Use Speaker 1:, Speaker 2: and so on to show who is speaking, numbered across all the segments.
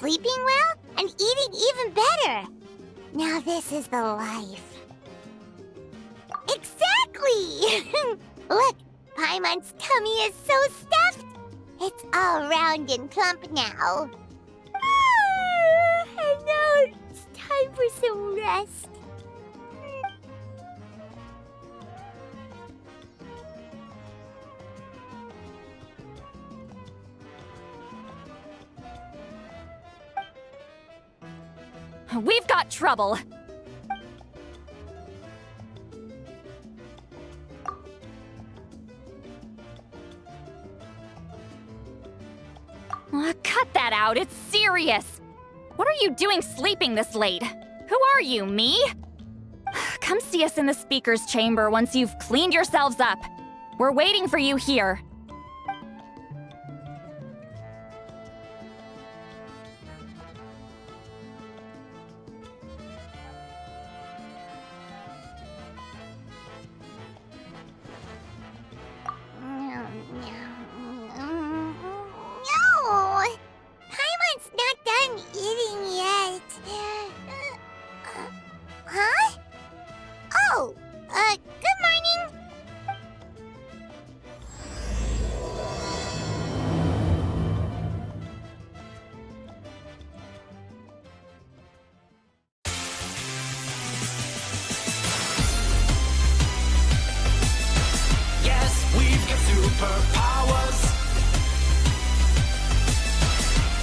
Speaker 1: sleeping well, and eating even better. Now this is the life. Exactly! Look, Paimon's tummy is so stuffed. It's all round and plump now. And now it's time for some rest.
Speaker 2: We've got trouble. Cut that out, it's serious. What are you doing sleeping this late? Who are you, me? Come see us in the speaker's chamber once you've cleaned yourselves up. We're waiting for you here.
Speaker 1: Good morning!
Speaker 3: Yes, we've got superpowers.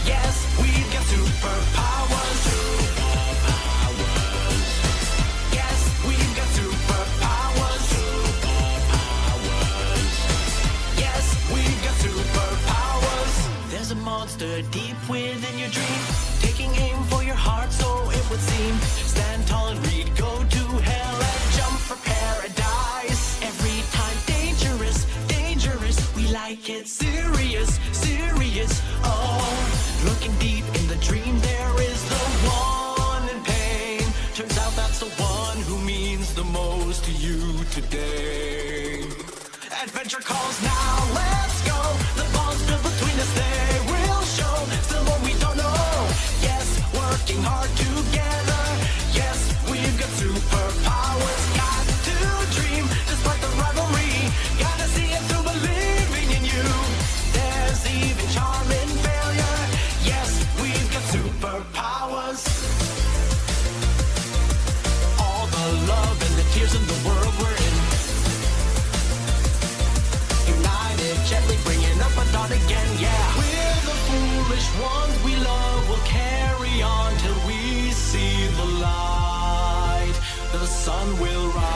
Speaker 3: Yes, we've got superpowers. Yes, we've got superpowers. Yes, we've got superpowers. There's a monster deep within your dream, taking aim for your heart, so it would seem. Stand tall and read, go to hell and jump for paradise. Every time dangerous, dangerous, we like it serious, serious. Oh, looking deep in the dream, there is the one in pain. Turns out that's the one who means the most to you today. Adventure calls now, let's go. The bonds built between us, they will show. Still what we don't know. Yes, working hard together. Yes, we've got superpowers. Got to dream, despite the rivalry. Gotta see it through believing in you. There's even charm in failure. Yes, we've got superpowers. All the love and the tears in the world we're in. United, gently bringing up a dawn again, yeah. We're the foolish ones we love, will carry on till we see the light. The sun will rise.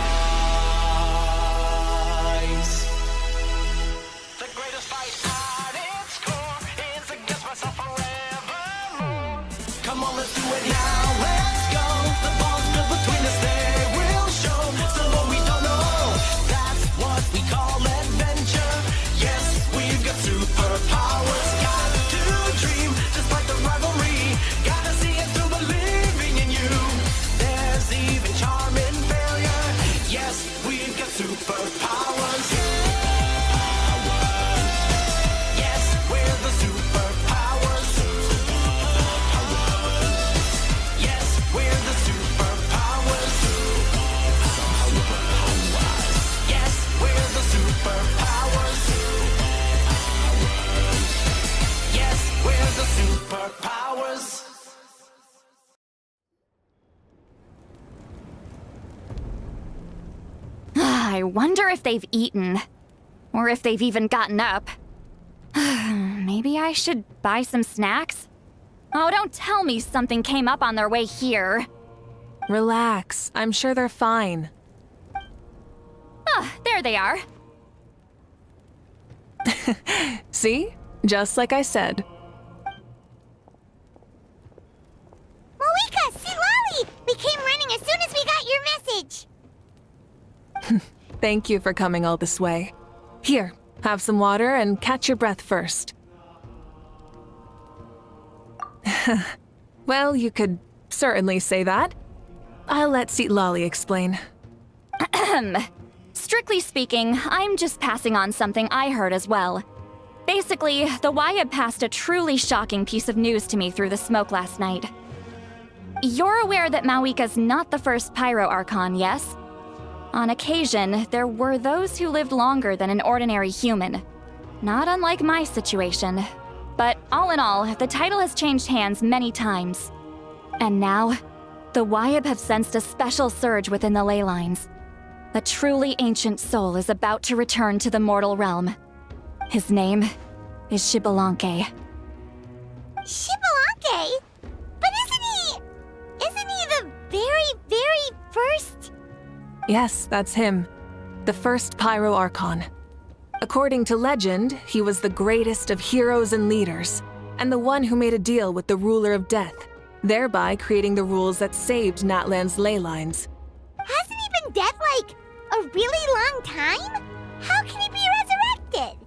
Speaker 3: The greatest fight at its core is against myself forevermore. Come on, let's do it now, let's go. The bonds built between us, they will show. Still what we don't know, that's what we call adventure. Yes, we've got superpowers. Got to dream, despite the rivalry. Gotta see it through believing in you. There's even charm in failure. Yes, we've got superpowers. Yes, we're the superpowers. Yes, we're the superpowers. Yes, we're the superpowers. Yes, we're the superpowers.
Speaker 2: I wonder if they've eaten. Or if they've even gotten up. Maybe I should buy some snacks? Oh, don't tell me something came up on their way here.
Speaker 4: Relax, I'm sure they're fine.
Speaker 2: Ah, there they are.
Speaker 4: See? Just like I said.
Speaker 1: Mavuika, Citlali! We came running as soon as we got your message.
Speaker 4: Thank you for coming all this way. Here, have some water and catch your breath first. Well, you could certainly say that. I'll let Citlali explain.
Speaker 2: Strictly speaking, I'm just passing on something I heard as well. Basically, the Wyab passed a truly shocking piece of news to me through the smoke last night. You're aware that Mavuika's not the first Pyro Archon, yes? On occasion, there were those who lived longer than an ordinary human. Not unlike my situation. But all in all, the title has changed hands many times. And now, the Wyab have sensed a special surge within the ley lines. A truly ancient soul is about to return to the mortal realm. His name is Xbalanque.
Speaker 1: Xbalanque? But isn't he the very first?
Speaker 4: Yes, that's him. The first Pyro Archon. According to legend, he was the greatest of heroes and leaders, and the one who made a deal with the ruler of death, thereby creating the rules that saved Natlan's ley lines.
Speaker 1: Hasn't he been dead like a really long time? How can he be resurrected?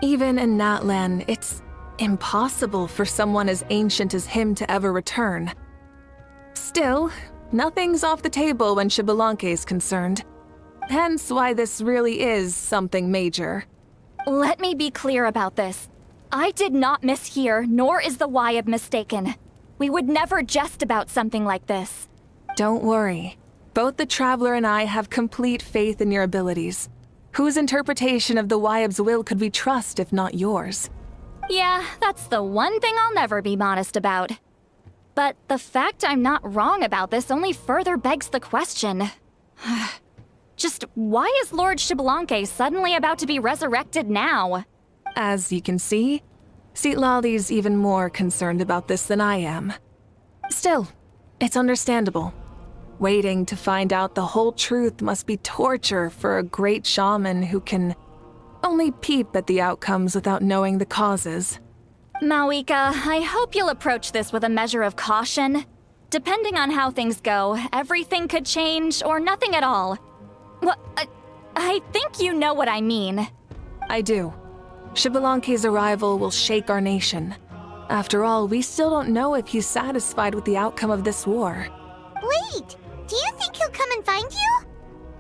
Speaker 4: Even in Natlan, it's impossible for someone as ancient as him to ever return. Still, nothing's off the table when Xbalanque is concerned. Hence why this really is something major.
Speaker 2: Let me be clear about this. I did not mishear, nor is the Wyab mistaken. We would never jest about something like this.
Speaker 4: Don't worry. Both the Traveler and I have complete faith in your abilities. Whose interpretation of the Wyab's will could we trust if not yours?
Speaker 2: Yeah, that's the one thing I'll never be modest about. But the fact I'm not wrong about this only further begs the question. Just why is Lord Xbalanque suddenly about to be resurrected now?
Speaker 4: As you can see, Citlali's even more concerned about this than I am. Still, it's understandable. Waiting to find out the whole truth must be torture for a great shaman who can only peep at the outcomes without knowing the causes.
Speaker 2: Mavuika, I hope you'll approach this with a measure of caution. Depending on how things go, everything could change or nothing at all. Well, I think you know what I mean.
Speaker 4: I do. Xbalanque's arrival will shake our nation. After all, we still don't know if he's satisfied with the outcome of this war.
Speaker 1: Wait, do you think he'll come and find you?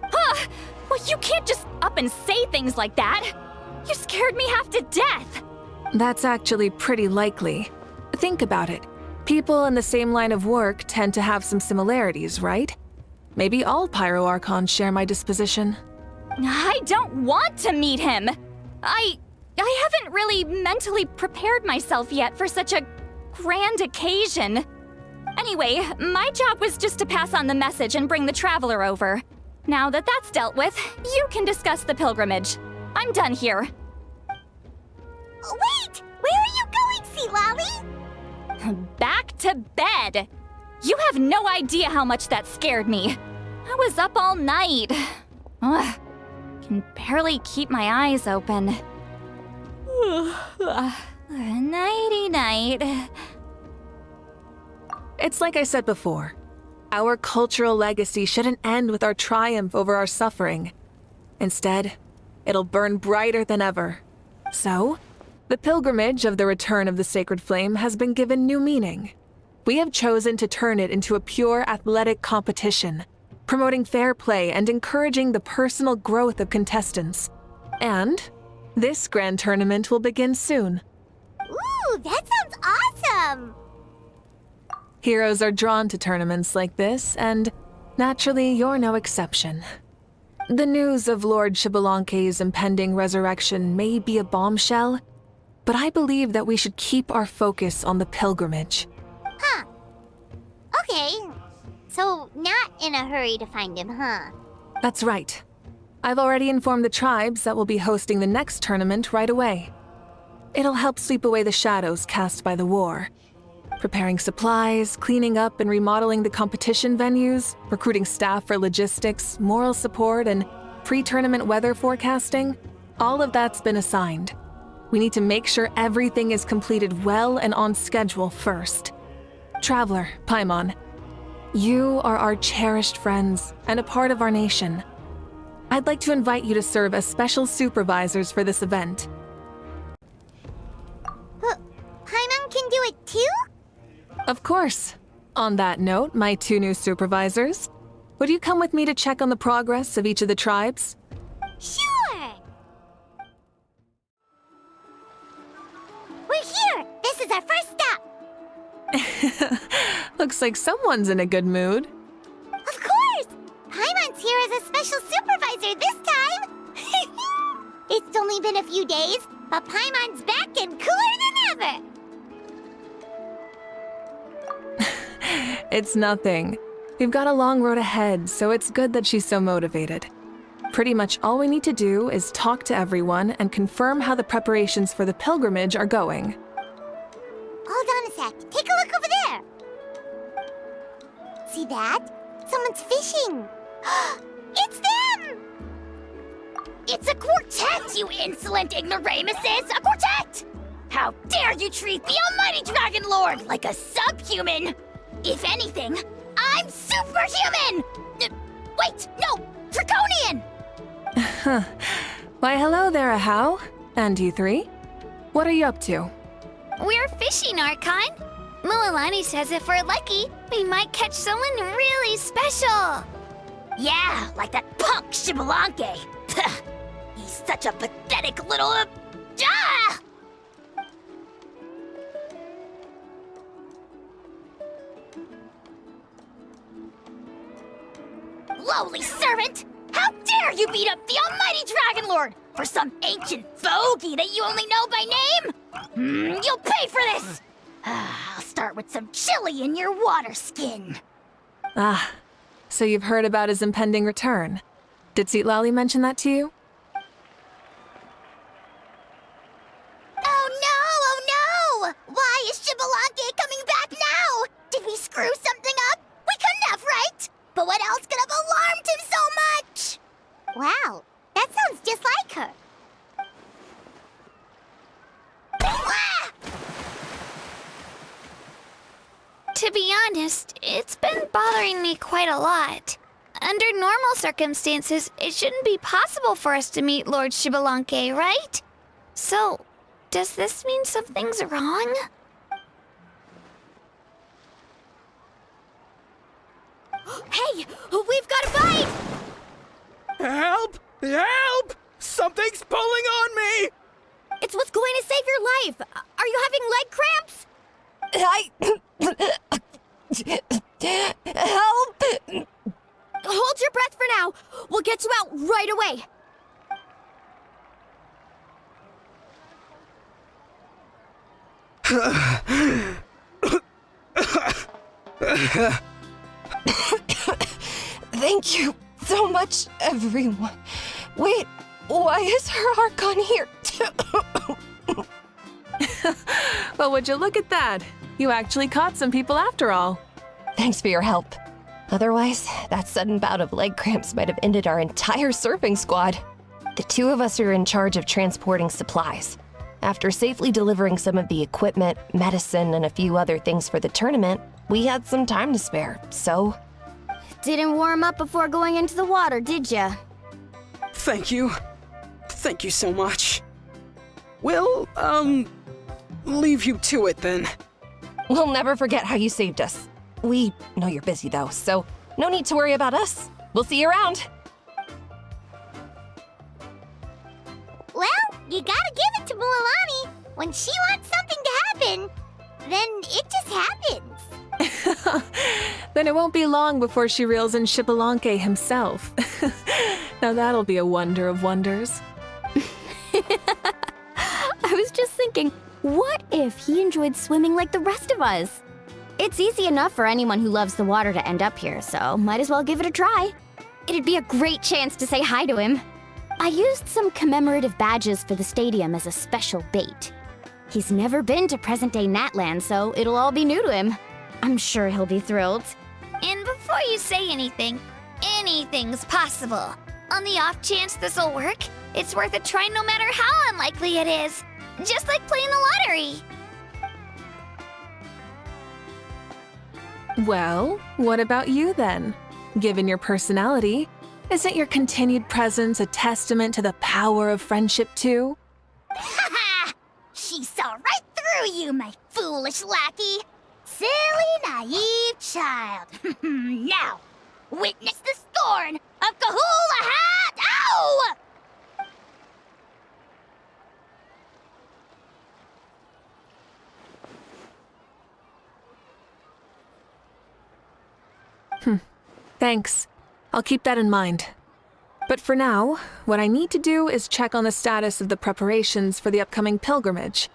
Speaker 2: Huh! Well, you can't just up and say things like that! You scared me half to death!
Speaker 4: That's actually pretty likely. Think about it. People in the same line of work tend to have some similarities, right? Maybe all Pyro Archons share my disposition.
Speaker 2: I don't want to meet him! I haven't really mentally prepared myself yet for such a grand occasion. Anyway, my job was just to pass on the message and bring the Traveler over. Now that that's dealt with, you can discuss the pilgrimage. I'm done here.
Speaker 1: Wait! Where are you going, Citlali?
Speaker 2: Back to bed! You have no idea how much that scared me. I was up all night. Ugh, can barely keep my eyes open. Nighty-night.
Speaker 4: It's like I said before. Our cultural legacy shouldn't end with our triumph over our suffering. Instead, it'll burn brighter than ever. So, the pilgrimage of the return of the sacred flame has been given new meaning. We have chosen to turn it into a pure athletic competition, promoting fair play and encouraging the personal growth of contestants. And this grand tournament will begin soon.
Speaker 1: Ooh, that sounds awesome!
Speaker 4: Heroes are drawn to tournaments like this, and naturally, you're no exception. The news of Lord Xbalanque's impending resurrection may be a bombshell, but I believe that we should keep our focus on the pilgrimage.
Speaker 1: Huh. Okay. So, not in a hurry to find him, huh?
Speaker 4: That's right. I've already informed the tribes that we'll be hosting the next tournament right away. It'll help sweep away the shadows cast by the war. Preparing supplies, cleaning up and remodeling the competition venues, recruiting staff for logistics, moral support, and pre-tournament weather forecasting, all of that's been assigned. We need to make sure everything is completed well and on schedule first. Traveler, Paimon, you are our cherished friends and a part of our nation. I'd like to invite you to serve as special supervisors for this event.
Speaker 1: Paimon can do it too?
Speaker 4: Of course. On that note, my 2 new supervisors, would you come with me to check on the progress of each of the tribes?
Speaker 1: Sure! our first stop.
Speaker 4: Looks like someone's in a good mood.
Speaker 1: Of course! Paimon's here as a special supervisor this time. It's only been a few days, but Paimon's back and cooler than ever.
Speaker 4: It's nothing. We've got a long road ahead, so it's good that she's so motivated. Pretty much all we need to do is talk to everyone and confirm how the preparations for the pilgrimage are going.
Speaker 1: Hold on a sec. Take a look over there. See that? Someone's fishing. It's them!
Speaker 5: It's a quartet, you insolent ignoramuses! A quartet! How dare you treat the almighty Dragon Lord like a subhuman! If anything, I'm superhuman! Wait, no! Draconian!
Speaker 4: Why, hello there, Ahau. And you three? What are you up to?
Speaker 5: We're fishing, Archon. Mualani says if we're lucky, we might catch someone really special. Yeah, like that punk Shibalanke. He's such a pathetic little... Ah! Lowly servant! How dare you beat up the almighty Dragon Lord for some ancient fogey that you only know by name? You'll pay for this! I'll start with some chili in your water skin.
Speaker 4: Ah, so you've heard about his impending return. Did Citlali mention that to you?
Speaker 1: Oh no! Why is Shibalanke coming back now? Did we screw something up? We couldn't have, right? But what else could have alarmed him so much? Wow, that sounds just like her. Ah!
Speaker 5: To be honest, it's been bothering me quite a lot. Under normal circumstances, it shouldn't be possible for us to meet Lord Shibalanke, right? So, does this mean something's wrong? Hey, we've got a bite!
Speaker 6: Help! Help! Something's pulling on me!
Speaker 5: It's what's going to save your life. Are you having leg cramps? Help! Hold your breath for now. We'll get you out right away.
Speaker 7: Thank you so much, everyone. Wait, why is her Archon here too?
Speaker 4: Well, would you look at that? You actually caught some people after all.
Speaker 7: Thanks for your help. Otherwise, that sudden bout of leg cramps might have ended our entire surfing squad. The two of us are in charge of transporting supplies. After safely delivering some of the equipment, medicine, and a few other things for the tournament, we had some time to spare, so...
Speaker 5: Didn't warm up before going into the water, did ya?
Speaker 6: Thank you. Thank you so much. We'll, leave you to it then.
Speaker 7: We'll never forget how you saved us. We know you're busy though, so no need to worry about us. We'll see you around.
Speaker 1: Well, you gotta give it to Mualani. When she wants something to happen, then it just happens.
Speaker 4: Then it won't be long before she reels in Shibalanke himself. Now that'll be a wonder of wonders.
Speaker 2: I was just thinking, what if he enjoyed swimming like the rest of us? It's easy enough for anyone who loves the water to end up here, so might as well give it a try. It'd be a great chance to say hi to him. I used some commemorative badges for the stadium as a special bait. He's never been to present-day Natland, so it'll all be new to him. I'm sure he'll be thrilled.
Speaker 5: And before you say anything, anything's possible. On the off chance this'll work, it's worth a try no matter how unlikely it is. Just like playing the lottery.
Speaker 4: Well, what about you then? Given your personality, isn't your continued presence a testament to the power of friendship too?
Speaker 5: Ha ha! She saw right through you, my foolish lackey. Silly, naive child. Now, witness the scorn of Kahula Hat! Ow!
Speaker 4: Thanks. I'll keep that in mind. But for now, what I need to do is check on the status of the preparations for the upcoming pilgrimage.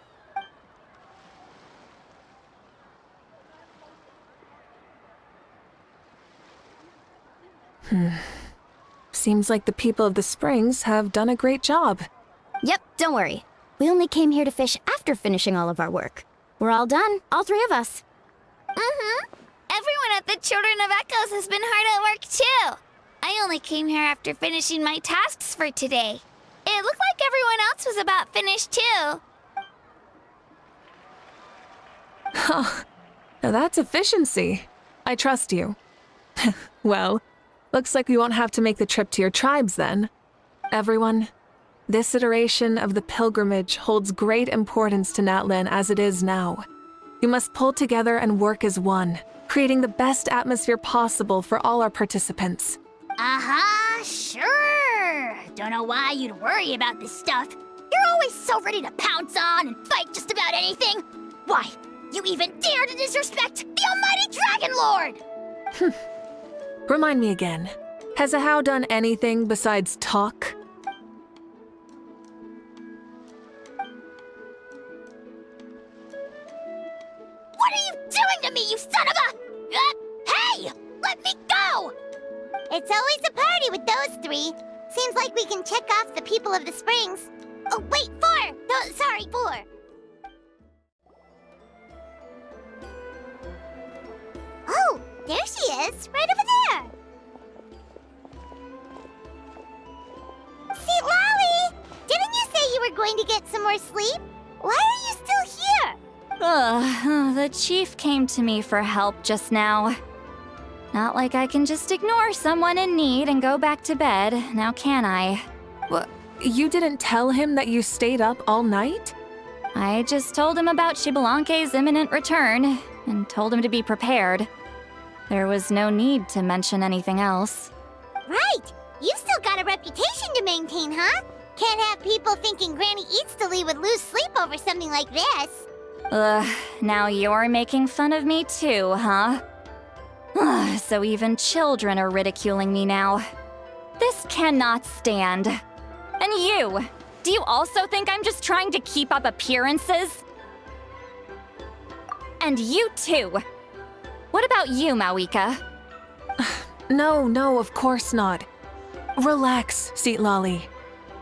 Speaker 4: Seems like the people of the Springs have done a great job.
Speaker 5: Yep, don't worry. We only came here to fish after finishing all of our work. We're all done, all three of us.
Speaker 1: Everyone at the Children of Echoes has been hard at work too. I only came here after finishing my tasks for today. It looked like everyone else was about finished too.
Speaker 4: Now that's efficiency. I trust you. Well, looks like we won't have to make the trip to your tribes then. Everyone, this iteration of the pilgrimage holds great importance to Natlan as it is now. You must pull together and work as one, creating the best atmosphere possible for all our participants.
Speaker 5: Sure. Don't know why you'd worry about this stuff. You're always so ready to pounce on and fight just about anything. Why, you even dare to disrespect the almighty Dragon Lord!
Speaker 4: Remind me again, has Ahau done anything besides talk?
Speaker 5: What are you doing to me, you son of a... hey! Let me go!
Speaker 1: It's always a party with those three. Seems like we can check off the people of the Springs. Oh, wait, 4! No, sorry, 4. Oh, there she is, right over there. Citlali! Didn't you say you were going to get some more sleep? Why are you still here?
Speaker 2: The chief came to me for help just now. Not like I can just ignore someone in need and go back to bed, now can I?
Speaker 4: You didn't tell him that you stayed up all night?
Speaker 2: I just told him about Xbalanque's imminent return, and told him to be prepared. There was no need to mention anything else.
Speaker 1: Right! You've still got a reputation to maintain, huh? Can't have people thinking Granny Citlali would lose sleep over something like this.
Speaker 2: Now you're making fun of me too, huh? So even children are ridiculing me now. This cannot stand. And you! Do you also think I'm just trying to keep up appearances? And you too! What about you, Mavuika?
Speaker 4: No, of course not. Relax, Citlali.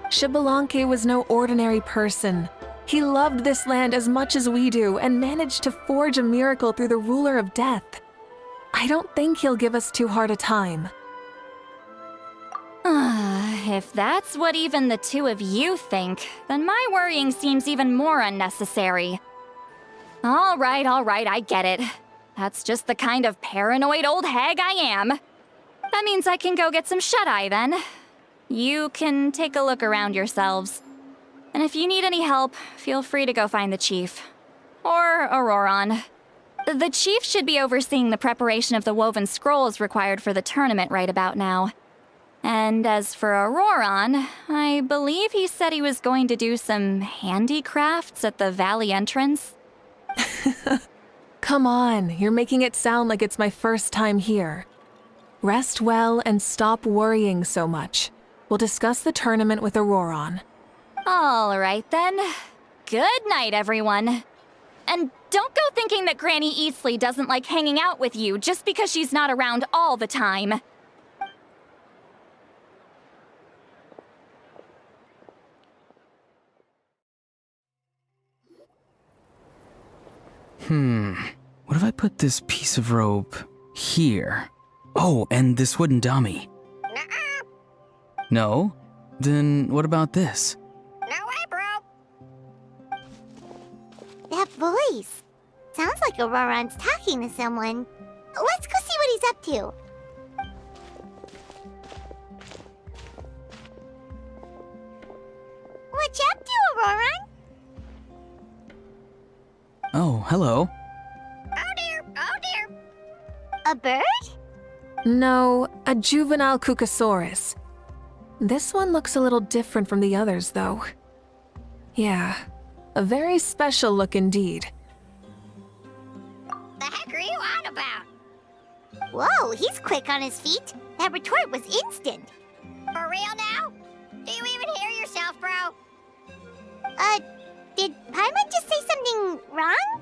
Speaker 4: Xbalanque was no ordinary person. He loved this land as much as we do and managed to forge a miracle through the ruler of death. I don't think he'll give us too hard a time.
Speaker 2: If that's what even the two of you think, then my worrying seems even more unnecessary. All right, I get it. That's just the kind of paranoid old hag I am. That means I can go get some shut-eye then. You can take a look around yourselves. And if you need any help, feel free to go find the chief. Or Auroron. The chief should be overseeing the preparation of the woven scrolls required for the tournament right about now. And as for Auroron, I believe he said he was going to do some handicrafts at the valley entrance.
Speaker 4: Come on, you're making it sound like it's my first time here. Rest well and stop worrying so much. We'll discuss the tournament with Auroron.
Speaker 2: All right then. Good night, everyone. And don't go thinking that Granny Citlali doesn't like hanging out with you just because she's not around all the time.
Speaker 8: What if I put this piece of rope here? Oh, and this wooden dummy.
Speaker 1: Nuh-uh.
Speaker 8: No? Then what about this?
Speaker 1: No way, bro. That voice. Sounds like Auroron's talking to someone. Let's go see what he's up to. What you up to, Auroron?
Speaker 8: Oh, hello.
Speaker 1: Oh dear, oh dear. A bird?
Speaker 4: No, a juvenile Cucosaurus. This one looks a little different from the others, though. Yeah, a very special look indeed.
Speaker 1: The heck are you on about? Whoa, he's quick on his feet. That retort was instant.
Speaker 5: For real now? Do you even hear yourself, bro?
Speaker 1: Did Paimon just say something wrong?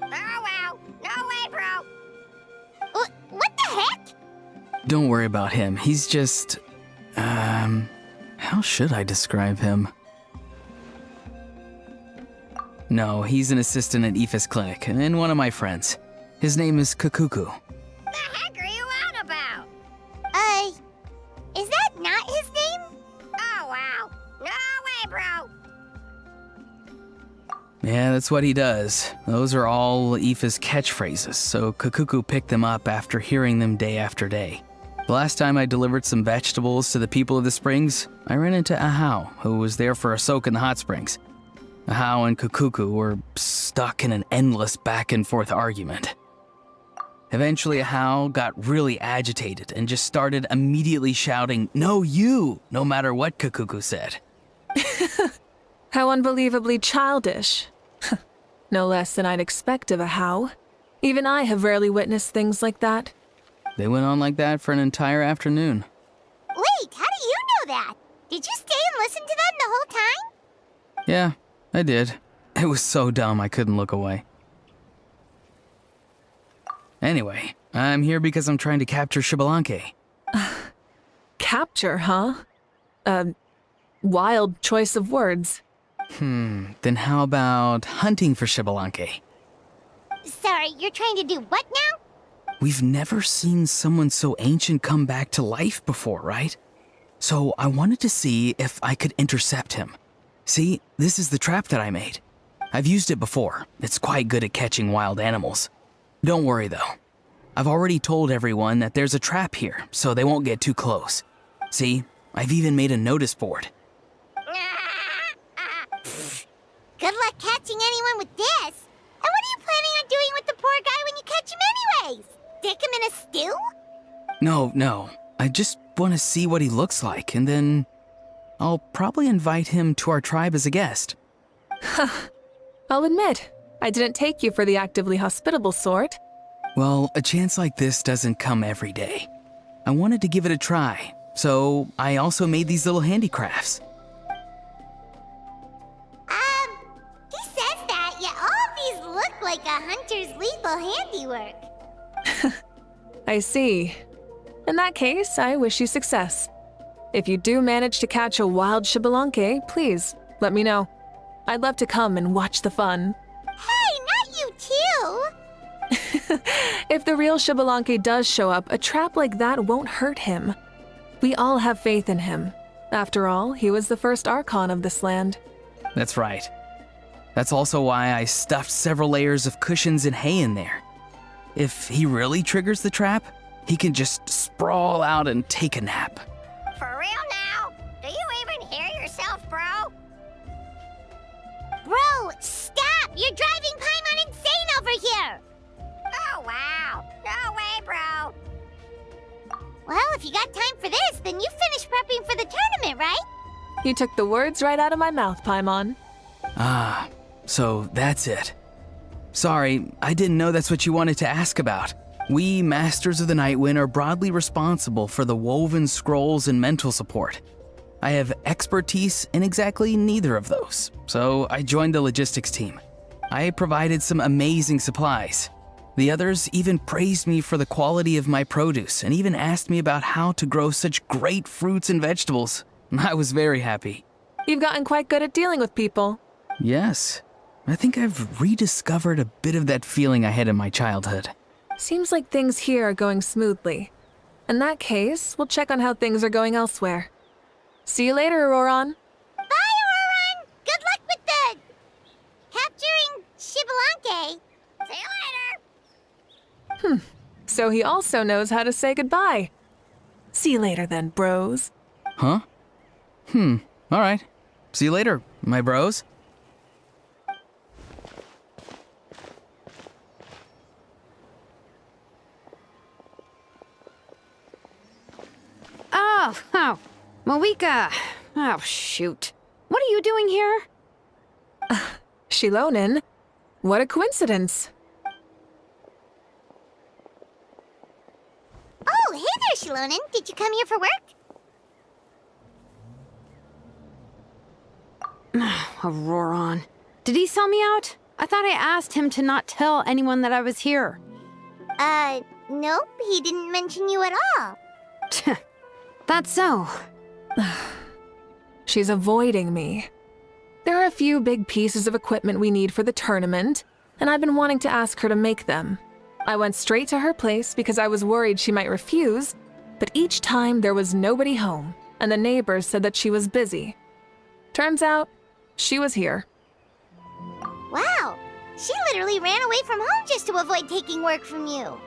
Speaker 5: Oh, wow. No way, bro.
Speaker 1: What the heck?
Speaker 8: Don't worry about him. He's just... how should I describe him? No, he's an assistant at Aoife's clinic, and one of my friends. His name is Kakuku.
Speaker 5: The heck are you on about?
Speaker 1: Is that not his name?
Speaker 5: Oh, wow. No way, bro.
Speaker 8: Yeah, that's what he does. Those are all Aoife's catchphrases, so Kakuku picked them up after hearing them day after day. The last time I delivered some vegetables to the people of the springs, I ran into Ahau, who was there for a soak in the hot springs. Ahau and Kakuku were stuck in an endless back and forth argument. Eventually, Ahau got really agitated and just started immediately shouting, "No, you!" no matter what Kakuku said.
Speaker 4: How unbelievably childish. No less than I'd expect of a how. Even I have rarely witnessed things like that.
Speaker 8: They went on like that for an entire afternoon.
Speaker 1: Wait, how do you know that? Did you stay and listen to them the whole time?
Speaker 8: Yeah, I did. It was so dumb I couldn't look away. Anyway, I'm here because I'm trying to capture Xbalanque.
Speaker 4: Capture, huh? Wild choice of words.
Speaker 8: Then how about hunting for Xbalanque?
Speaker 1: Sorry, you're trying to do what now?
Speaker 8: We've never seen someone so ancient come back to life before, right? So I wanted to see if I could intercept him. See, this is the trap that I made. I've used it before. It's quite good at catching wild animals. Don't worry though. I've already told everyone that there's a trap here, so they won't get too close. See, I've even made a notice board.
Speaker 1: Good luck catching anyone with this. And what are you planning on doing with the poor guy when you catch him anyways? Stick him in a stew?
Speaker 8: No. I just want to see what he looks like, and then I'll probably invite him to our tribe as a guest.
Speaker 4: I'll admit, I didn't take you for the actively hospitable sort.
Speaker 8: Well, a chance like this doesn't come every day. I wanted to give it a try, so I also made these little handicrafts.
Speaker 1: He says that, yet all of these look like a hunter's lethal handiwork.
Speaker 4: I see. In that case, I wish you success. If you do manage to catch a wild Xbalanque, please let me know. I'd love to come and watch the fun.
Speaker 1: Hey, not you too!
Speaker 4: If the real Xbalanque does show up, a trap like that won't hurt him. We all have faith in him. After all, he was the first Archon of this land.
Speaker 8: That's right. That's also why I stuffed several layers of cushions and hay in there. If he really triggers the trap, he can just sprawl out and take a nap.
Speaker 5: For real now? Do you even hear yourself, bro?
Speaker 1: Bro, stop! You're driving Paimon insane over here!
Speaker 5: Oh, wow. No way, bro.
Speaker 1: Well, if you got time for this, then you finished prepping for the tournament, right?
Speaker 4: You took the words right out of my mouth, Paimon.
Speaker 8: Ah, so that's it. Sorry, I didn't know that's what you wanted to ask about. We, Masters of the Nightwind, are broadly responsible for the woven scrolls and mental support. I have expertise in exactly neither of those, so I joined the logistics team. I provided some amazing supplies. The others even praised me for the quality of my produce and even asked me about how to grow such great fruits and vegetables. I was very happy.
Speaker 4: You've gotten quite good at dealing with people.
Speaker 8: Yes, I think I've rediscovered a bit of that feeling I had in my childhood.
Speaker 4: Seems like things here are going smoothly. In that case, we'll check on how things are going elsewhere. See you later, Auroron.
Speaker 1: Bye, Auroron! Good luck with the... capturing Xbalanque.
Speaker 5: See you later.
Speaker 4: So he also knows how to say goodbye. See you later then, bros.
Speaker 8: Huh? All right. See you later, my bros.
Speaker 9: Oh, Mavuika. Oh, shoot. What are you doing here?
Speaker 4: Shilonin? What a coincidence.
Speaker 1: Shilonen. Did you come here for work?
Speaker 9: Auroron. Did he sell me out? I thought I asked him to not tell anyone that I was here.
Speaker 1: Nope. He didn't mention you at all.
Speaker 9: That's so.
Speaker 4: She's avoiding me. There are a few big pieces of equipment we need for the tournament, and I've been wanting to ask her to make them. I went straight to her place because I was worried she might refuse, but each time there was nobody home, and the neighbors said that she was busy. Turns out, she was here.
Speaker 1: Wow. She literally ran away from home just to avoid taking work from you.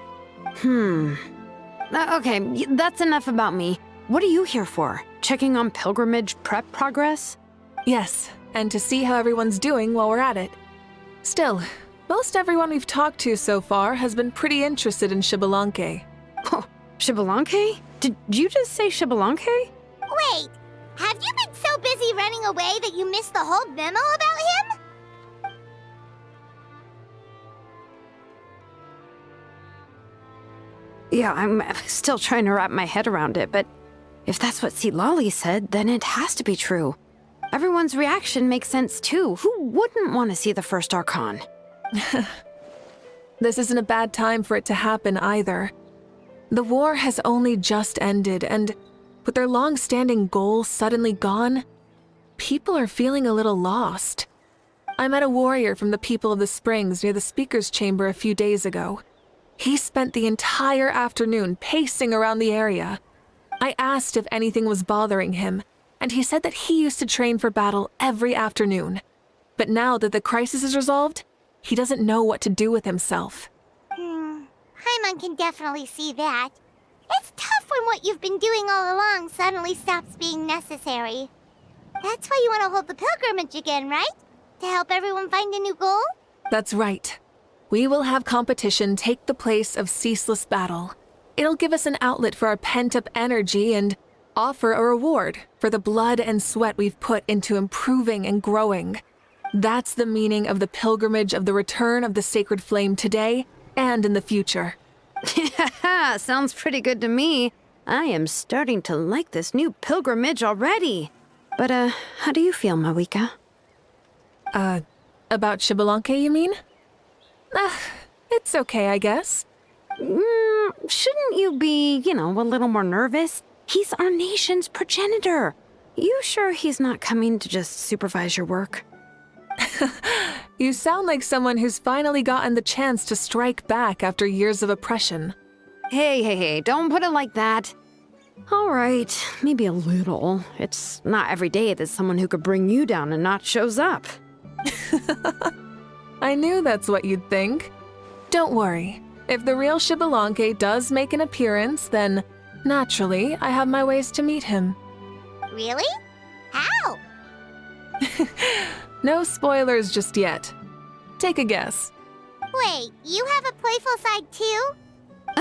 Speaker 9: Okay, that's enough about me. What are you here for? Checking on pilgrimage prep progress?
Speaker 4: Yes, and to see how everyone's doing while we're at it. Still, most everyone we've talked to so far has been pretty interested in Xbalanque.
Speaker 9: Oh, Xbalanque? Did you just say Xbalanque?
Speaker 1: Wait, have you been so busy running away that you missed the whole memo about him?
Speaker 9: Yeah, I'm still trying to wrap my head around it, but if that's what Citlali said, then it has to be true. Everyone's reaction makes sense too. Who wouldn't want to see the first Archon?
Speaker 4: This isn't a bad time for it to happen either. The war has only just ended, and with their long-standing goal suddenly gone, people are feeling a little lost. I met a warrior from the People of the Springs near the Speaker's Chamber a few days ago. He spent the entire afternoon pacing around the area. I asked if anything was bothering him, and he said that he used to train for battle every afternoon. But now that the crisis is resolved, he doesn't know what to do with himself.
Speaker 1: Paimon can definitely see that. It's tough when what you've been doing all along suddenly stops being necessary. That's why you want to hold the pilgrimage again, right? To help everyone find a new goal?
Speaker 4: That's right. We will have competition take the place of ceaseless battle. It'll give us an outlet for our pent-up energy and offer a reward for the blood and sweat we've put into improving and growing. That's the meaning of the pilgrimage of the return of the sacred flame today and in the future.
Speaker 9: Sounds pretty good to me. I am starting to like this new pilgrimage already. But, how do you feel, Mavuika?
Speaker 4: About Xbalanque, you mean? It's okay, I guess.
Speaker 9: Shouldn't you be, a little more nervous? He's our nation's progenitor. You sure he's not coming to just supervise your work?
Speaker 4: You sound like someone who's finally gotten the chance to strike back after years of oppression.
Speaker 9: Hey, don't put it like that. All right, maybe a little. It's not every day that someone who could bring you down a notch shows up.
Speaker 4: I knew that's what you'd think. Don't worry. If the real Xbalanque does make an appearance, then naturally I have my ways to meet him.
Speaker 1: Really? How?
Speaker 4: No spoilers just yet. Take a guess.
Speaker 1: Wait, you have a playful side too?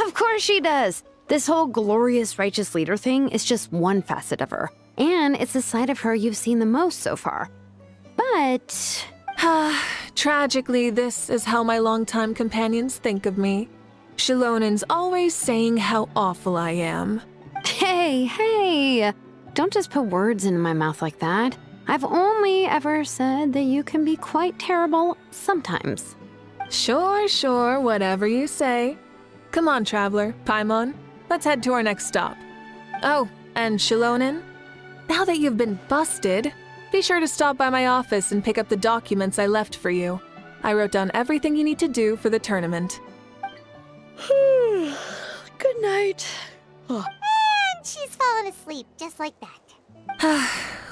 Speaker 9: Of course she does. This whole glorious righteous leader thing is just one facet of her. And it's the side of her you've seen the most so far. But...
Speaker 4: Tragically, this is how my longtime companions think of me. Shilonen's always saying how awful I am.
Speaker 9: Hey! Don't just put words into my mouth like that. I've only ever said that you can be quite terrible sometimes.
Speaker 4: Sure, whatever you say. Come on, traveler, Paimon. Let's head to our next stop. Oh, and Shilonen, now that you've been busted, be sure to stop by my office and pick up the documents I left for you. I wrote down everything you need to do for the tournament.
Speaker 9: Good night.
Speaker 1: And she's fallen asleep, just like that.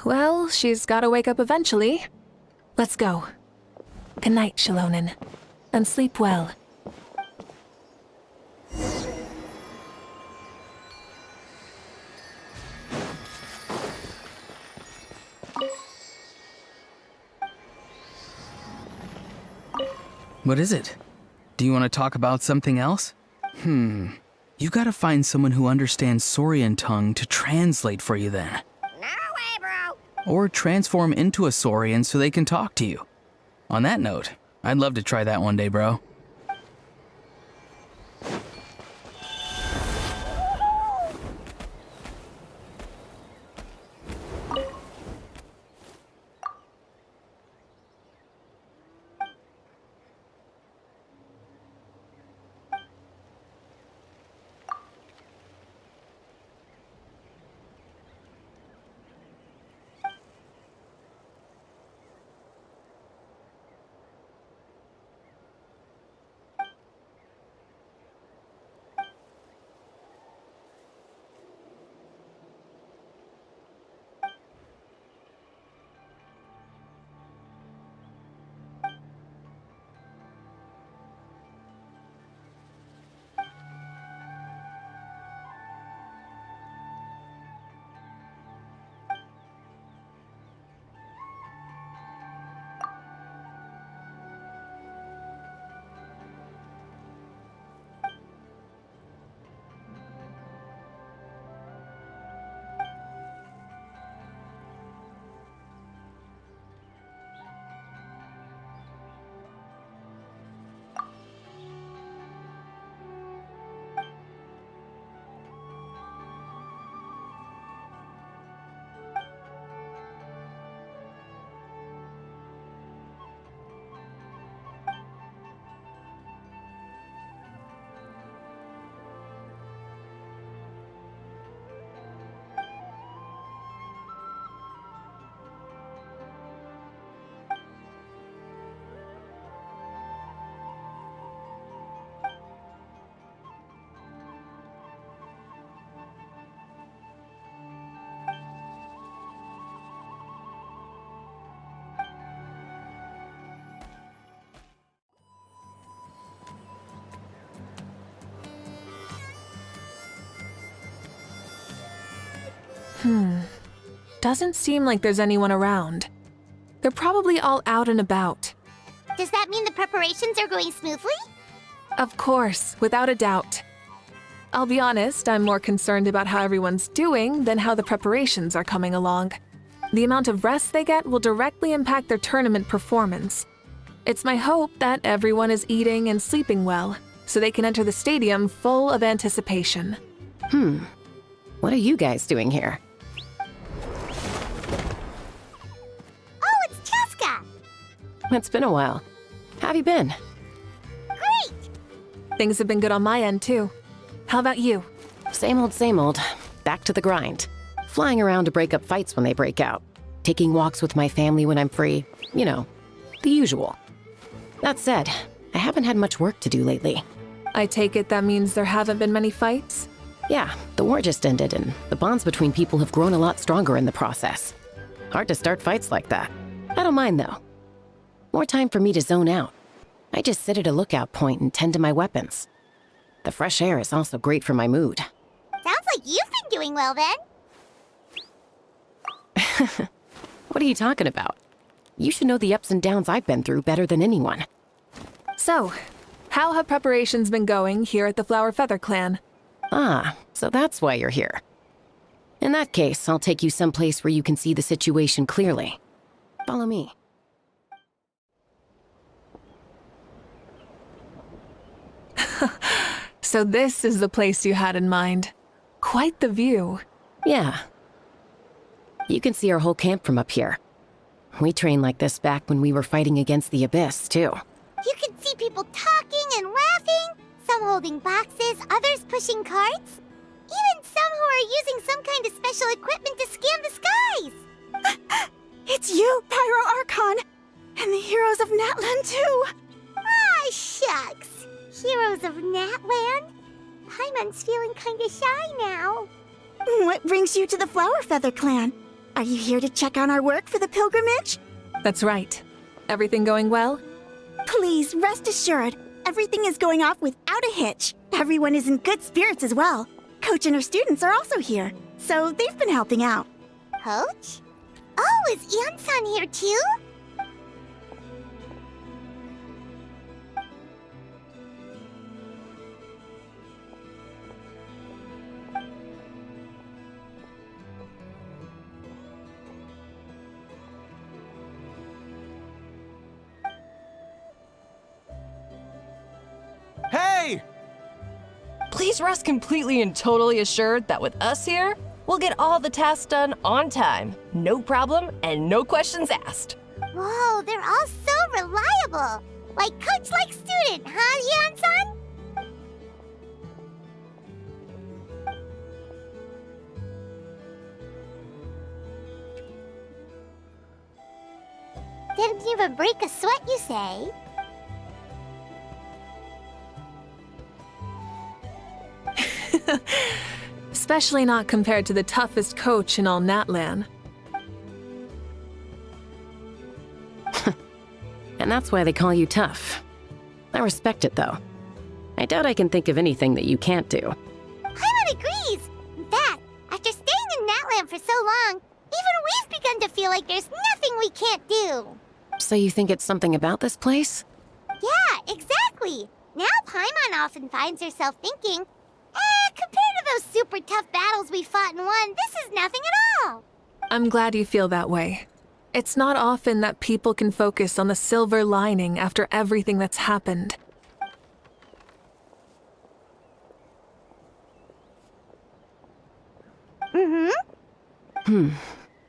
Speaker 4: Well, she's gotta wake up eventually. Let's go. Good night, Shilonen. And sleep well.
Speaker 8: What is it? Do you want to talk about something else? You gotta find someone who understands Saurian tongue to translate for you then.
Speaker 1: No way, bro!
Speaker 8: Or transform into a Saurian so they can talk to you. On that note, I'd love to try that one day, bro.
Speaker 4: Doesn't seem like there's anyone around. They're probably all out and about.
Speaker 1: Does that mean the preparations are going smoothly?
Speaker 4: Of course, without a doubt. I'll be honest, I'm more concerned about how everyone's doing than how the preparations are coming along. The amount of rest they get will directly impact their tournament performance. It's my hope that everyone is eating and sleeping well, so they can enter the stadium full of anticipation.
Speaker 10: What are you guys doing here?
Speaker 1: Oh, it's Cheska!
Speaker 10: It's been a while. How have you been?
Speaker 1: Great!
Speaker 4: Things have been good on my end, too. How about you?
Speaker 10: Same old, same old. Back to the grind. Flying around to break up fights when they break out. Taking walks with my family when I'm free. You know, the usual. That said, I haven't had much work to do lately.
Speaker 4: I take it that means there haven't been many fights?
Speaker 10: Yeah, the war just ended, and the bonds between people have grown a lot stronger in the process. Hard to start fights like that. I don't mind, though. More time for me to zone out. I just sit at a lookout point and tend to my weapons. The fresh air is also great for my mood.
Speaker 1: Sounds like you've been doing well then.
Speaker 10: What are you talking about? You should know the ups and downs I've been through better than anyone.
Speaker 4: So, how have preparations been going here at the Flower Feather Clan?
Speaker 10: Ah, so that's why you're here. In that case, I'll take you someplace where you can see the situation clearly. Follow me.
Speaker 4: So this is the place you had in mind. Quite the view.
Speaker 10: Yeah. You can see our whole camp from up here. We trained like this back when we were fighting against the Abyss, too.
Speaker 1: You can see people talking and laughing, some holding boxes, others pushing carts. Even some who are using some kind of special equipment to scan the skies.
Speaker 5: It's you, Pyro Archon! And the heroes of Natlan, too!
Speaker 1: Ah, shucks. Heroes of Natland? Paimon's feeling kinda shy now.
Speaker 5: What brings you to the Flower Feather Clan? Are you here to check on our work for the pilgrimage?
Speaker 4: That's right. Everything going well?
Speaker 5: Please, rest assured, everything is going off without a hitch. Everyone is in good spirits as well. Coach and her students are also here, so they've been helping out.
Speaker 1: Coach? Oh, is Ian-san here too?
Speaker 11: Hey!
Speaker 7: Please rest completely and totally assured that with us here, we'll get all the tasks done on time. No problem and no questions asked.
Speaker 1: Whoa, they're all so reliable. Like coach, like student, huh, Ian-san? Didn't even break a sweat, you say?
Speaker 4: Especially not compared to the toughest coach in all Natlan.
Speaker 10: And that's why they call you tough. I respect it, though. I doubt I can think of anything that you can't do.
Speaker 1: Paimon agrees! In fact, after staying in Natlan for so long, even we've begun to feel like there's nothing we can't do.
Speaker 10: So you think it's something about this place?
Speaker 1: Yeah, exactly! Now Paimon often finds herself thinking, compared to those super tough battles we fought and won, this is nothing at all!
Speaker 4: I'm glad you feel that way. It's not often that people can focus on the silver lining after everything that's happened.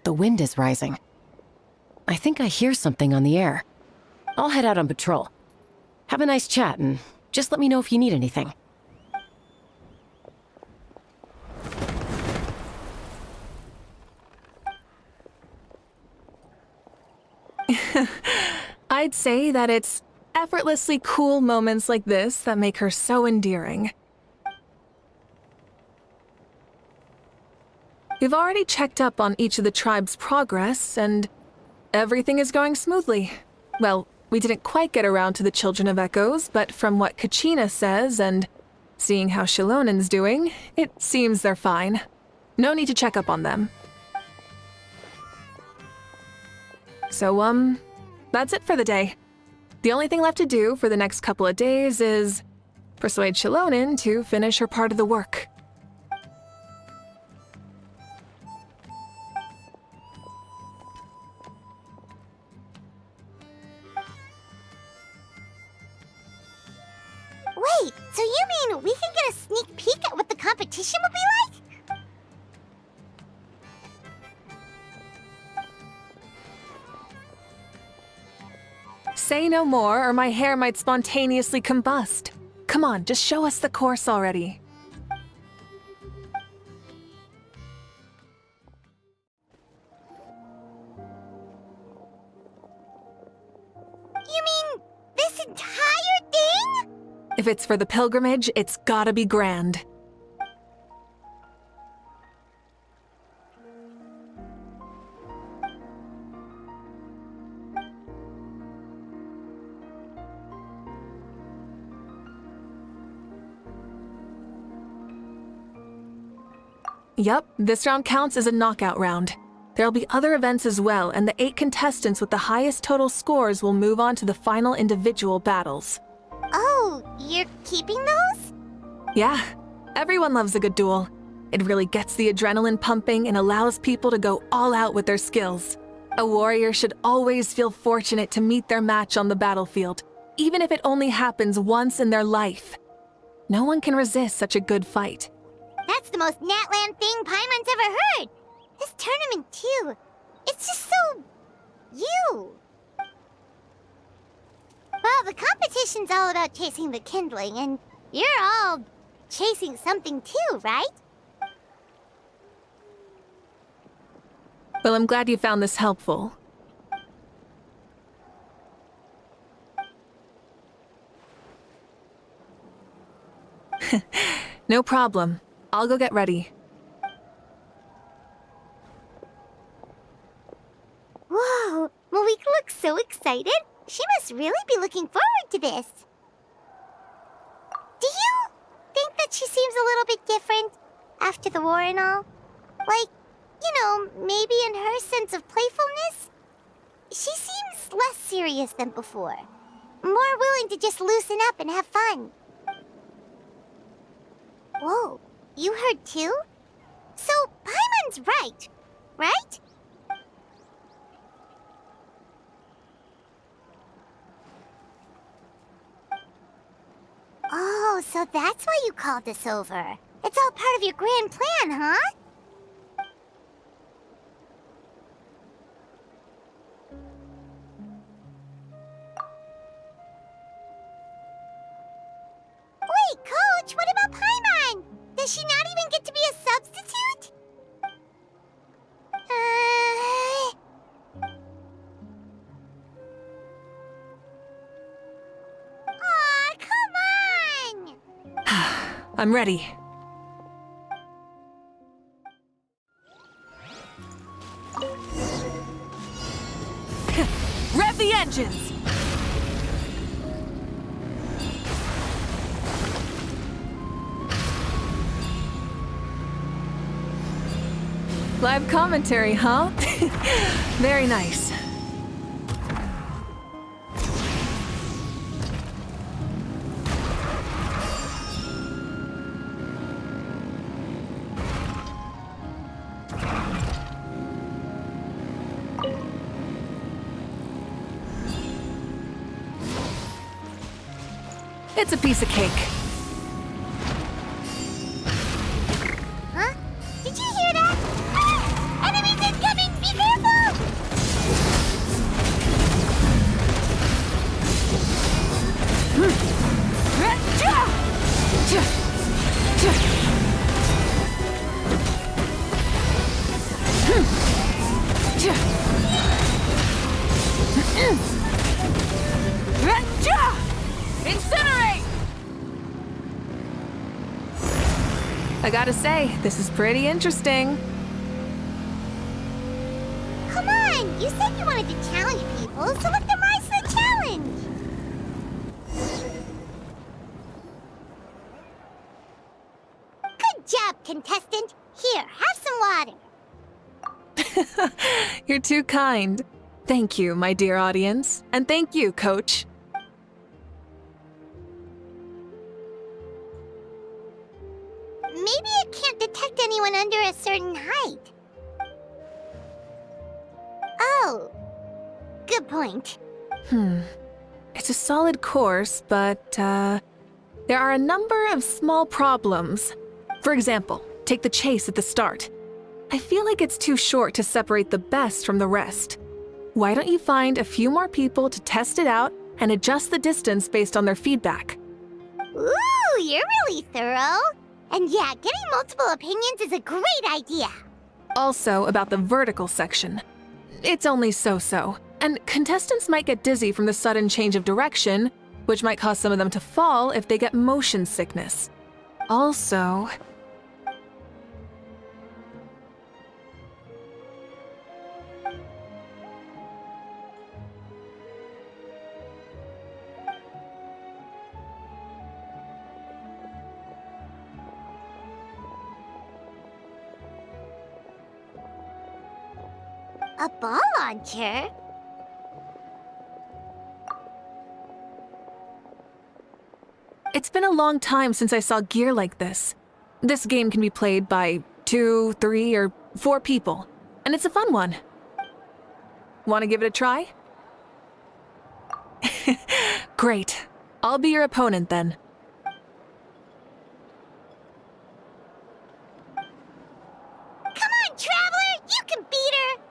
Speaker 10: The wind is rising. I think I hear something on the air. I'll head out on patrol. Have a nice chat and just let me know if you need anything.
Speaker 4: I'd say that it's effortlessly cool moments like this that make her so endearing. We've already checked up on each of the tribe's progress, and everything is going smoothly. Well, we didn't quite get around to the Children of Echoes, but from what Kachina says and seeing how Shilonen's doing, it seems they're fine. No need to check up on them. So, that's it for the day. The only thing left to do for the next couple of days is persuade Shilonin to finish her part of the work.
Speaker 1: Wait, so you mean we can get a sneak peek at what the competition will be like?
Speaker 4: Say no more, or my hair might spontaneously combust. Come on, just show us the course already.
Speaker 1: You mean this entire thing?
Speaker 4: If it's for the pilgrimage, it's gotta be grand. Yup, this round counts as a knockout round. There'll be other events as well, and the 8 contestants with the highest total scores will move on to the final individual battles.
Speaker 1: Oh, you're keeping those?
Speaker 4: Yeah, everyone loves a good duel. It really gets the adrenaline pumping and allows people to go all out with their skills. A warrior should always feel fortunate to meet their match on the battlefield, even if it only happens once in their life. No one can resist such a good fight.
Speaker 1: That's the most Natland thing Paimon's ever heard. This tournament, too. It's just so... you. Well, the competition's all about chasing the kindling, and you're all chasing something too, right?
Speaker 4: Well, I'm glad you found this helpful. No problem. I'll go get ready.
Speaker 1: Whoa, Mavuika looks so excited. She must really be looking forward to this. Do you think that she seems a little bit different after the war and all? Like, you know, maybe in her sense of playfulness? She seems less serious than before. More willing to just loosen up and have fun. Whoa, you heard too? So, Paimon's right, right? Oh, so that's why you called us over. It's all part of your grand plan, huh? Wait, Coach, what about Paimon? Does she not even get to be a substitute? Aw, come on!
Speaker 4: I'm ready. Rev the engines! Live commentary, huh? Very nice. It's a piece of cake.
Speaker 1: Huh? Did you hear that? Ah! Enemies incoming! Be careful!
Speaker 4: Incinerate! I gotta say, this is pretty interesting.
Speaker 1: Come on! You said you wanted to challenge people, so let them rise to the challenge! Good job, contestant! Here, have some water.
Speaker 4: You're too kind. Thank you, my dear audience. And thank you, Coach.
Speaker 1: Maybe it can't detect anyone under a certain height. Oh, good point.
Speaker 4: It's a solid course, but, there are a number of small problems. For example, take the chase at the start. I feel like it's too short to separate the best from the rest. Why don't you find a few more people to test it out and adjust the distance based on their feedback?
Speaker 1: Ooh, you're really thorough. And yeah, getting multiple opinions is a great idea.
Speaker 4: Also, about the vertical section. It's only so-so, and contestants might get dizzy from the sudden change of direction, which might cause some of them to fall if they get motion sickness. Also...
Speaker 1: A ball launcher?
Speaker 4: It's been a long time since I saw gear like this. This game can be played by 2, 3, or 4 people, and it's a fun one. Want to give it a try? Great. I'll be your opponent then.
Speaker 1: Come on, Traveler! You can beat her!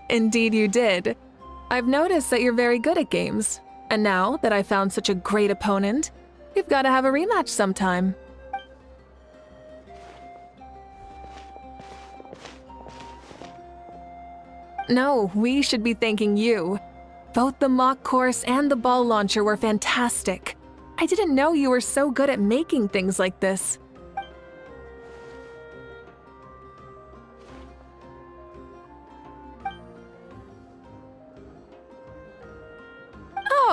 Speaker 4: Indeed you did. I've noticed that you're very good at games. And now that I found such a great opponent, we've got to have a rematch sometime. No, we should be thanking you. Both the mock course and the ball launcher were fantastic. I didn't know you were so good at making things like this.